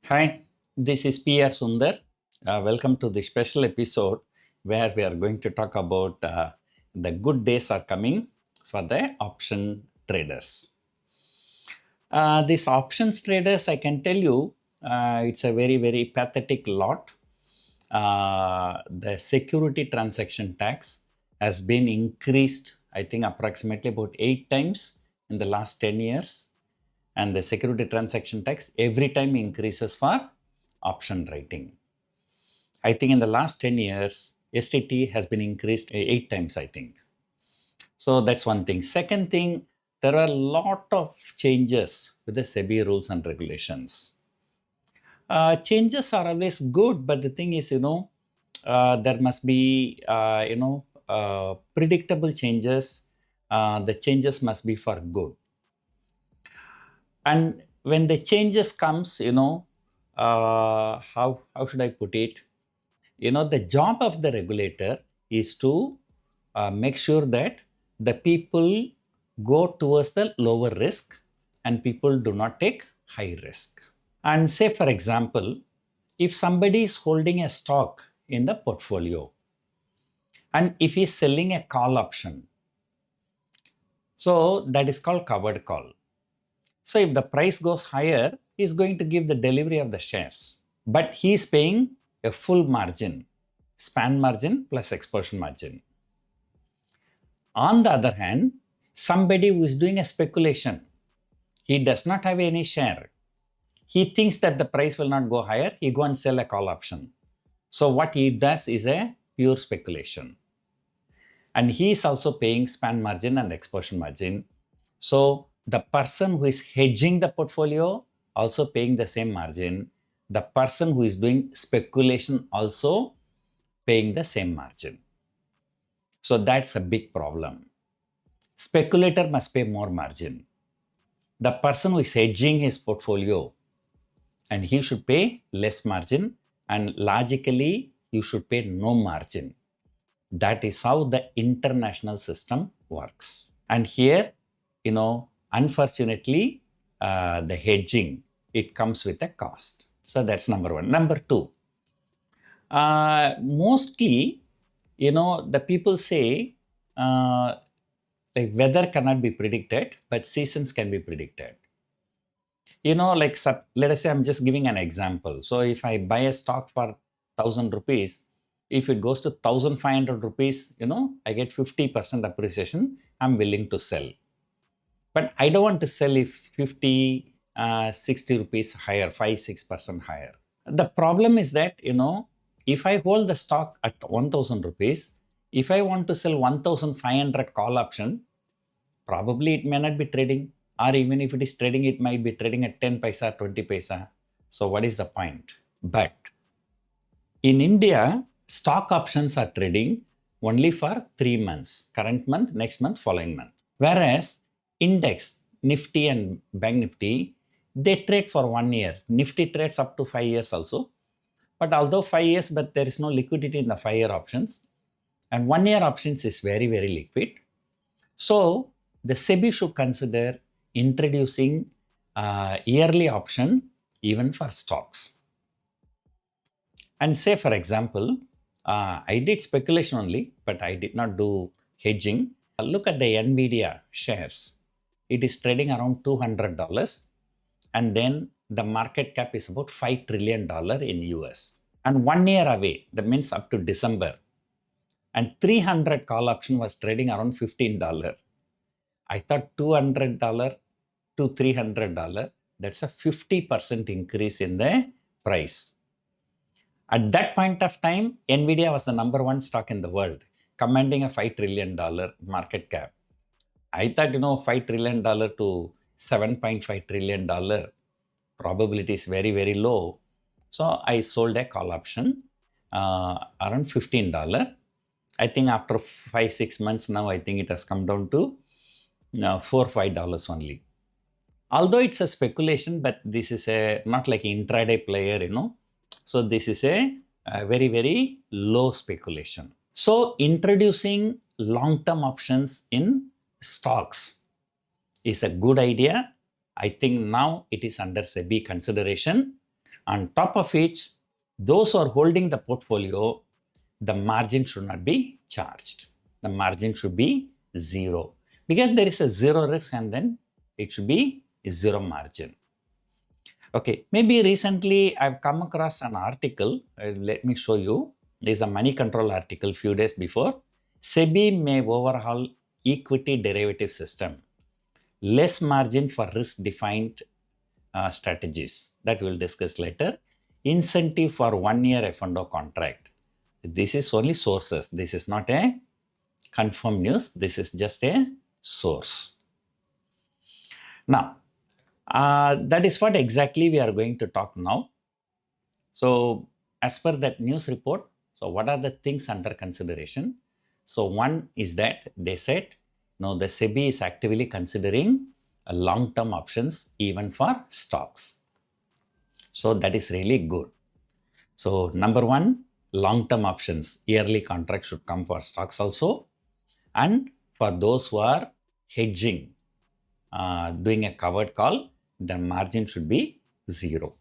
Hi, this is P.R. Sundar. Welcome to the special episode where we are going to talk about the good days are coming for the option traders. These options traders, I can tell you, it's a very, very pathetic lot. The security transaction tax has been increased, I think, approximately about 8 times in the last 10 years. And the security transaction tax every time increases for option writing. I think in the last 10 years, STT has been increased 8 times, I think. So that's one thing. Second thing, there are a lot of changes with the SEBI rules and regulations. Changes are always good, but the thing is, there must be, predictable changes. The changes must be for good. And when the changes comes, how should I put it? The job of the regulator is to make sure that the people go towards the lower risk and people do not take high risk. And say, for example, if somebody is holding a stock in the portfolio and if he's selling a call option, so that is called covered call. So if the price goes higher, he's going to give the delivery of the shares. But he's paying a full margin, span margin plus exposure margin. On the other hand, somebody who is doing a speculation, he does not have any share. He thinks that the price will not go higher, he go and sell a call option. So what he does is a pure speculation. And he is also paying span margin and exposure margin. So the person who is hedging the portfolio also paying the same margin. The person who is doing speculation also paying the same margin. So that's a big problem. Speculator must pay more margin. The person who is hedging his portfolio, and he should pay less margin, and logically you should pay no margin. That is how the international system works. And here, unfortunately, the hedging, it comes with a cost. So that's number one. Number two, mostly, the people say like weather cannot be predicted, but seasons can be predicted. Let us say I'm just giving an example. So if I buy a stock for 1,000 rupees, if it goes to 1,500 rupees, I get 50% appreciation, I'm willing to sell. But I don't want to sell if 50, 60 rupees higher, 5-6% higher. The problem is that, if I hold the stock at 1,000 rupees, if I want to sell 1,500 call option, probably it may not be trading, or even if it is trading, it might be trading at 10 paisa, 20 paisa. So what is the point? But in India, stock options are trading only for 3 months, current month, next month, following month. Whereas index, Nifty and Bank Nifty, they trade for 1 year. Nifty trades up to 5 years also. But although 5 years, but there is no liquidity in the 5-year options. And 1-year options is very, very liquid. So the SEBI should consider introducing yearly option even for stocks. And say, for example, I did speculation only, but I did not do hedging. Look at the NVIDIA shares. It is trading around $200, and then the market cap is about $5 trillion in US. And 1 year away, that means up to December, and 300 call option was trading around $15. I thought $200 to $300, that's a 50% increase in the price. At that point of time, NVIDIA was the number 1 stock in the world, commanding a $5 trillion market cap. I thought, $5 trillion to $7.5 trillion probability is very, very low. So I sold a call option around $15. I think after 5-6 months now, I think it has come down to $4-5 only. Although it's a speculation, but this is not like intraday player, So this is a very, very low speculation. So introducing long-term options in stocks is a good idea. I think now it is under SEBI consideration. On top of which, those who are holding the portfolio, the margin should not be charged. The margin should be zero because there is a zero risk and then it should be a zero margin. Okay, maybe recently I've come across an article. Let me show you. There's a money control article few days before. SEBI may overhaul equity derivative system. Less margin for risk-defined strategies. That we'll discuss later. Incentive for 1 year F&O contract. This is only sources. This is not a confirmed news. This is just a source. Now, that is what exactly we are going to talk now. So, as per that news report, so what are the things under consideration? So, one is that they said, no, the SEBI is actively considering long-term options even for stocks. So, that is really good. So, number one, long-term options, yearly contracts should come for stocks also. And for those who are hedging, doing a covered call, the margin should be zero.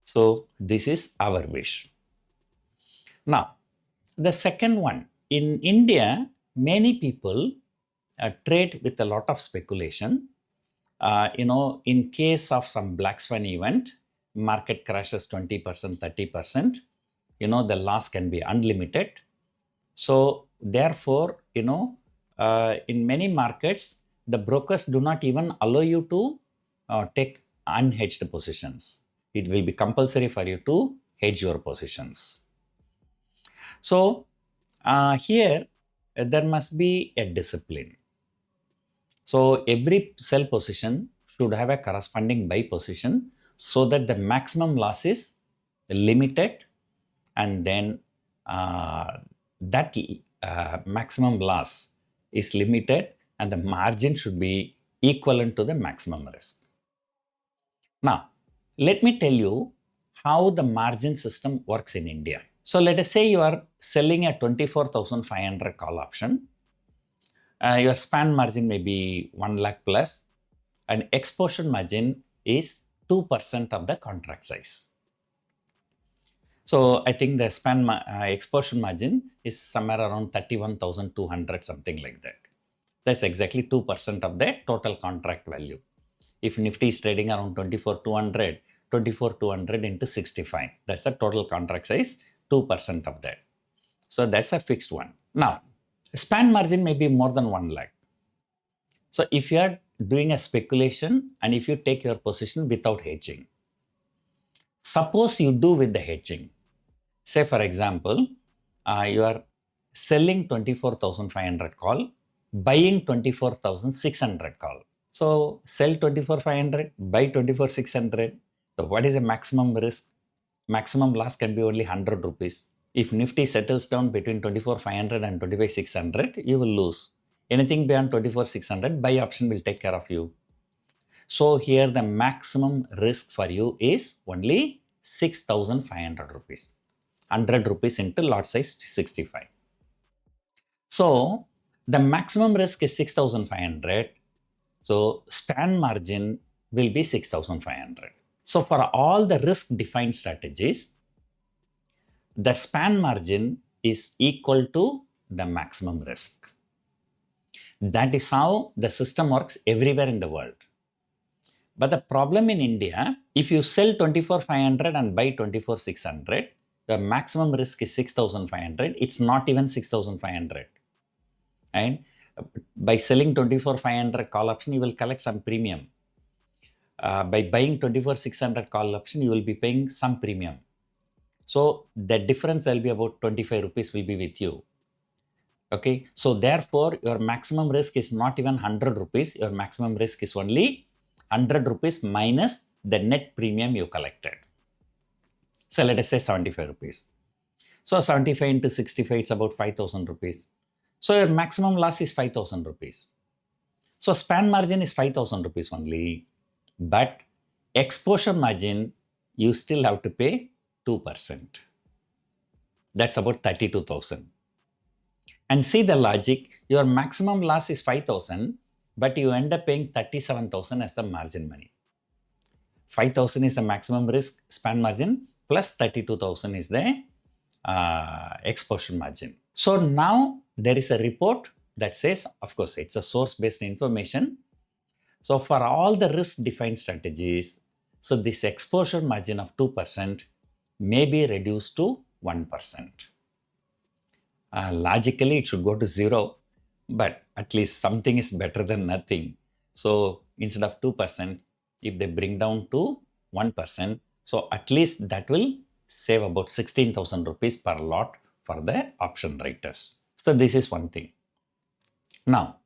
So, this is our wish. Now, the second one, in India, many people trade with a lot of speculation. In case of some black swan event, market crashes 20%, 30%, the loss can be unlimited. So, therefore, in many markets, the brokers do not even allow you to take unhedged positions. It will be compulsory for you to hedge your positions. So, here there must be a discipline. So, every sell position should have a corresponding buy position so that the maximum loss is limited, and then that maximum loss is limited and the margin should be equivalent to the maximum risk. Now, let me tell you how the margin system works in India. So, let us say you are selling a 24,500 call option. Your span margin may be 1 lakh plus, and exposure margin is 2% of the contract size. So, I think the span exposure margin is somewhere around 31,200, something like that. That's exactly 2% of the total contract value. If Nifty is trading around 24,200, 24,200 into 65, that's the total contract size, 2% of that. So, that's a fixed one. Now, span margin may be more than 1 lakh. So, if you are doing a speculation and if you take your position without hedging, suppose you do with the hedging. Say, for example, you are selling 24,500 call, buying 24,600 call. So, sell 24,500, buy 24,600. So, what is the maximum risk? Maximum loss can be only 100 rupees. If Nifty settles down between 24,500 and 25,600, you will lose. Anything beyond 24,600, buy option will take care of you. So, here the maximum risk for you is only 6,500 rupees. 100 rupees into lot size 65. So, the maximum risk is 6,500. So, span margin will be 6,500. So, for all the risk defined strategies, the span margin is equal to the maximum risk. That is how the system works everywhere in the world. But the problem in India, if you sell 24,500 and buy 24,600, the maximum risk is 6,500. It's not even 6,500. And by selling 24,500 call option, you will collect some premium. By buying 24,600 call option, you will be paying some premium. So the difference will be about 25 rupees will be with you. Okay. So therefore, your maximum risk is not even 100 rupees. Your maximum risk is only 100 rupees minus the net premium you collected. So let us say 75 rupees. So 75 into 65, it's about 5,000 rupees. So your maximum loss is 5,000 rupees. So span margin is 5,000 rupees only, but exposure margin, you still have to pay 2%. That's about 32,000. And see the logic, your maximum loss is 5,000, but you end up paying 37,000 as the margin money. 5,000 is the maximum risk span margin plus 32,000 is the exposure margin. So now there is a report that says, of course, it's a source-based information. So for all the risk-defined strategies, so this exposure margin of 2% may be reduced to 1%. Logically, it should go to 0, but at least something is better than nothing. So instead of 2%, if they bring down to 1%, so at least that will save about 16,000 rupees per lot for the option writers. So this is one thing. Now,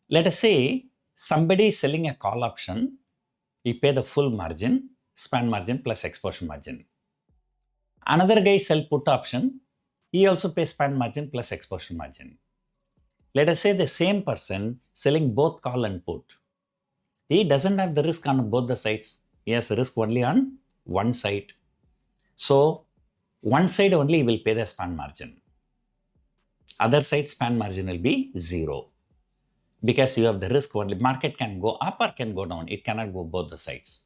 let us say somebody is selling a call option, he pay the full margin, span margin plus exposure margin. Another guy sell put option, he also pays span margin plus exposure margin. Let us say the same person selling both call and put. He doesn't have the risk on both the sides. He has risk only on one side. So one side only he will pay the span margin. Other side span margin will be 0. Because you have the risk only. Market can go up or can go down. It cannot go both the sides.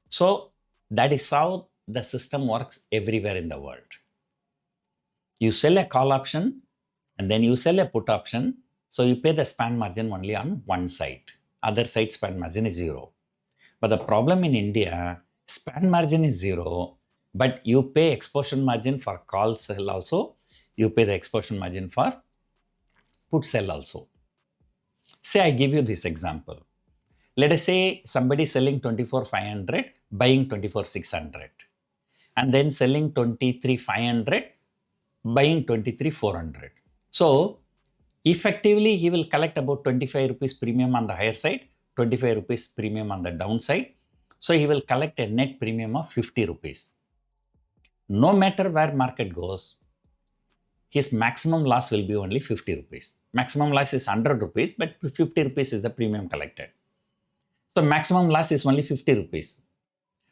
So that is how the system works everywhere in the world. You sell a call option and then you sell a put option. So you pay the span margin only on one side. Other side span margin is 0. But the problem in India, span margin is 0, but you pay exposure margin for call sell also. You pay the exposure margin for put sell also. Say I give you this example. Let us say somebody selling 24,500, buying 24,600, and then selling 23,500, buying 23,400. So effectively, he will collect about 25 rupees premium on the higher side, 25 rupees premium on the downside. So he will collect a net premium of 50 rupees. No matter where market goes, his maximum loss will be only 50 rupees. Maximum loss is 100 rupees, but 50 rupees is the premium collected. So maximum loss is only 50 rupees.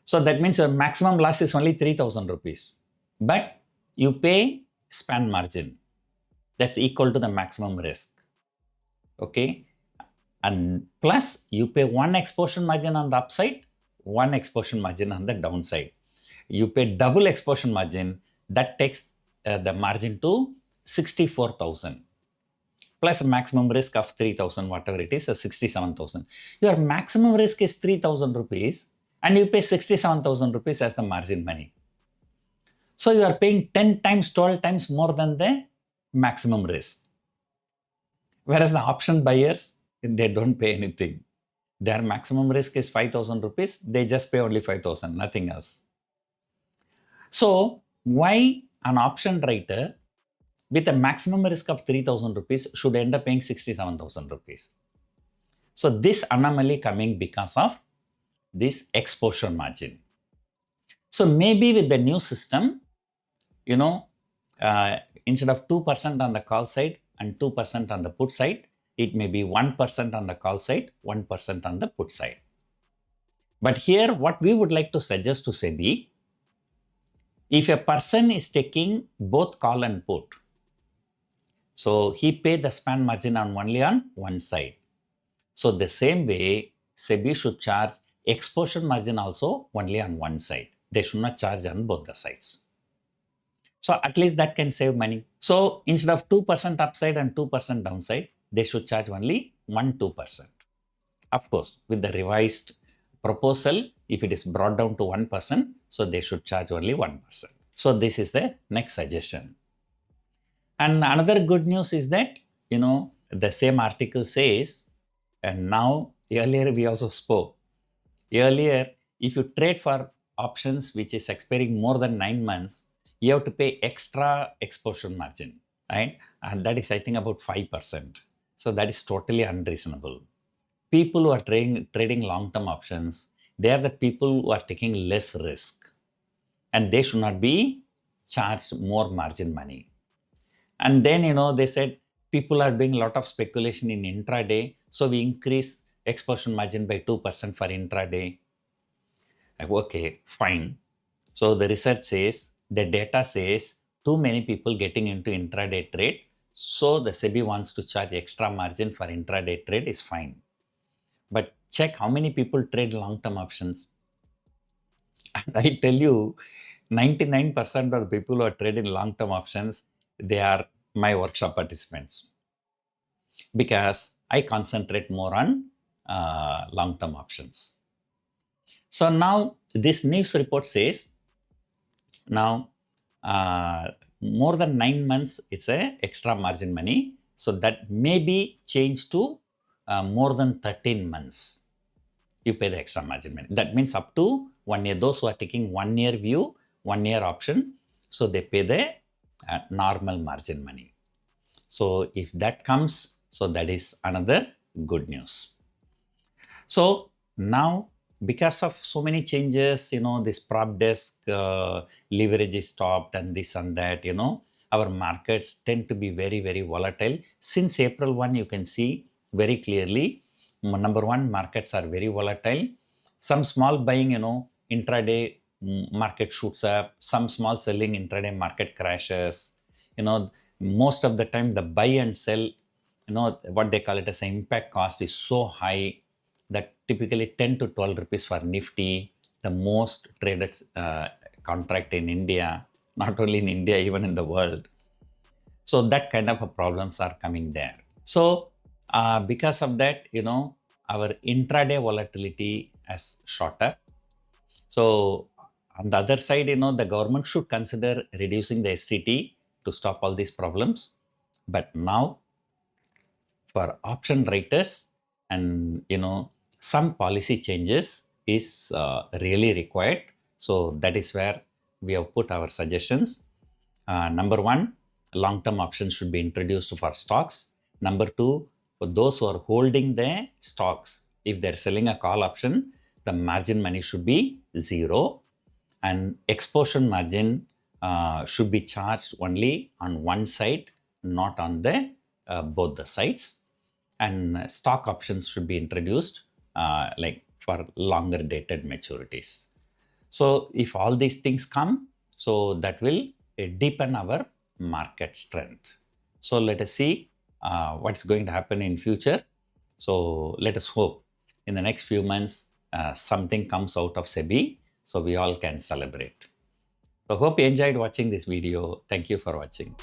So that means your maximum loss is only 3,000 rupees. But you pay span margin. That's equal to the maximum risk. Okay. And plus you pay one exposure margin on the upside, one exposure margin on the downside. You pay double exposure margin. That takes the margin to 64,000. Plus maximum risk of 3,000, whatever it is, 67,000. Your maximum risk is 3,000 rupees and you pay 67,000 rupees as the margin money. So you are paying 10 times, 12 times more than the maximum risk. Whereas the option buyers, they don't pay anything. Their maximum risk is 5,000 rupees. They just pay only 5,000, nothing else. So why an option writer with a maximum risk of 3,000 rupees should end up paying 67,000 rupees? So this anomaly coming because of this exposure margin. So maybe with the new system, instead of 2% on the call side and 2% on the put side, it may be 1% on the call side, 1% on the put side. But here, what we would like to suggest to SEBI, if a person is taking both call and put, so he pay the span margin only on one side. So the same way, SEBI should charge exposure margin also only on one side. They should not charge on both the sides. So at least that can save money. So instead of 2% upside and 2% downside, they should charge only 2%. Of course, with the revised proposal, if it is brought down to 1%, so they should charge only 1%. So this is the next suggestion. And another good news is that, the same article says, and now earlier we also spoke, earlier if you trade for options which is expiring more than 9 months, you have to pay extra exposure margin, right? And that is, I think, about 5%. So that is totally unreasonable. People who are trading long-term options, they are the people who are taking less risk. And they should not be charged more margin money. And then, they said people are doing a lot of speculation in intraday. So we increase exposure margin by 2% for intraday. Okay, fine. So the research says, the data says too many people getting into intraday trade. So the SEBI wants to charge extra margin for intraday trade is fine. But check how many people trade long-term options. And I tell you, 99% of the people who are trading long-term options, they are my workshop participants because I concentrate more on long-term options. So now this news report says now more than 9 months it's a extra margin money. So that may be changed to more than 13 months. You pay the extra margin money. That means up to 1 year. Those who are taking 1 year view, 1 year option, so they pay the normal margin money. So if that comes, so that is another good news. So now, because of so many changes, this prop desk leverage is stopped and this and that, our markets tend to be very, very volatile. Since April 1, you can see very clearly, number one, markets are very volatile. Some small buying, intraday market shoots up, some small selling, intraday market crashes. Most of the time the buy and sell, what they call it as an impact cost is so high that typically 10 to 12 rupees for Nifty, the most traded contract in India, not only in India, even in the world. So that kind of problems are coming there. So because of that, our intraday volatility has shot up. So on the other side, the government should consider reducing the STT to stop all these problems. But now for option writers and, some policy changes is really required. So that is where we have put our suggestions. Number one, long-term options should be introduced for stocks. Number two, for those who are holding the stocks, if they're selling a call option, the margin money should be zero, and exposure margin should be charged only on one side, not on the both the sides. And stock options should be introduced like for longer dated maturities. So if all these things come, so that will deepen our market strength. So let us see what's going to happen in future. So let us hope in the next few months something comes out of SEBI so we all can celebrate. So hope you enjoyed watching this video. Thank you for watching.